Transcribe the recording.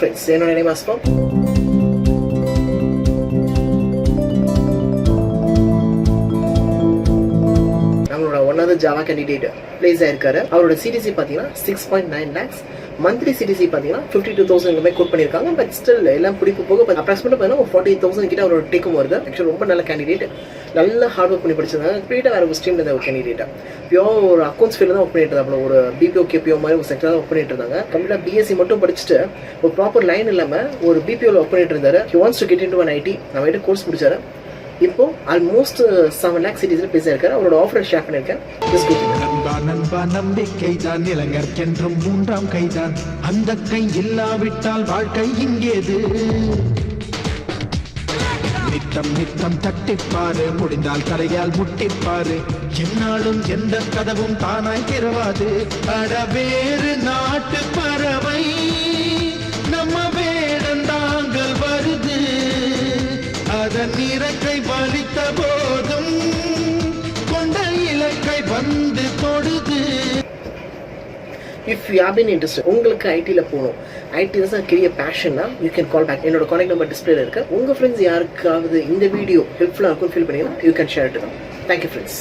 friends, என்னோட name is Usman. நம்மளோட ஒன்னாவது ஜாவா கேண்டிடேட் பிளேஸ் ஆயிருக்காரு. அவரோட சிடிசி பாத்தீங்கன்னா 6.9 lakhs, மந்த்லி சிடிசி பாத்தீங்கன்னா 52,000 கோட் பண்ணிருக்காங்க. பட் ஸ்டில் எல்லாம் பிடிப்பு போக அப்ராக்சிமேட்டா பாத்தீங்கன்னா 48,000 கிட்ட அவரோட டேக்கும் வருது. ஆக்சுவலி ரொம்ப நல்ல கேண்டிடேட், நல்ல ஹார்ட் ஒர்க் பண்ணி படிச்சிருந்தாங்க. கம்ப்ளீட்டா வேற ஒரு ஸ்ட்ரீம்ல இருந்த ஒரு கேண்டிடேட், பியோர் ஒரு அக்கௌண்ட்ஸ் ஃபீல்ட் தான் ஒர்க் பண்ணிட்டு இருந்தாங்க. ஒரு பிபிஓ கேபிஓ மாதிரி ஒரு செக்டர் தான் ஒர்க் பண்ணிட்டு இருந்தாங்க. கம்ப்ளீட்டா பிஎஸ்சி மட்டும் படிச்சுட்டு ஒரு ப்ராப்பர் லைன் இல்லாம ஒரு பிபிஓல ஒர்க் பண்ணிட்டு இருந்தாரு. He wants to get into an IT. நம்ம கிட்ட கோர்ஸ் முடிச்சாரு. இப்போ ஆல்மோஸ்ட் 7 lakh சிட்டிஸ்ல பேச இருக்காரு. அவரோட ஆஃபர் ஷேர் பண்ணிருக்கேன். நண்பா நம்பிக்கைதான் இளைஞர்க்கென்றும் மூன்றாம் கைதான். அந்த கை இல்லாவிட்டால் வாழ்க்கை இங்கேது. நித்தம் நித்தம் தட்டிப்பாரு, முடிந்தால் தலையால் முட்டிப்பாரு. என்னாலும் எந்த கதவும் தானாய் திறவாது. அட வேறு நாட்டு பறவை நம்ம வேடந்தாங்கள் வருது. அதன் இறக்கை வலித்த போதும் கொண்ட இலக்கை வந்து தொடுது. If you have been interested, உங்களுக்கு ஐடில போகணும், ஐடி தான் பெரிய பேஷன்னா, யூ கேன் கால் பேக். என்னோட கான்டாக்ட் நம்பர் டிஸ்பிளேல இருக்கு. உங்க ஃப்ரெண்ட்ஸ் யாருக்காவது இந்த வீடியோ ஹெல்ப்ஃபுல்லா இருக்கும் ஃபீல் பண்ணீங்கன்னா you can share it. Thank you friends.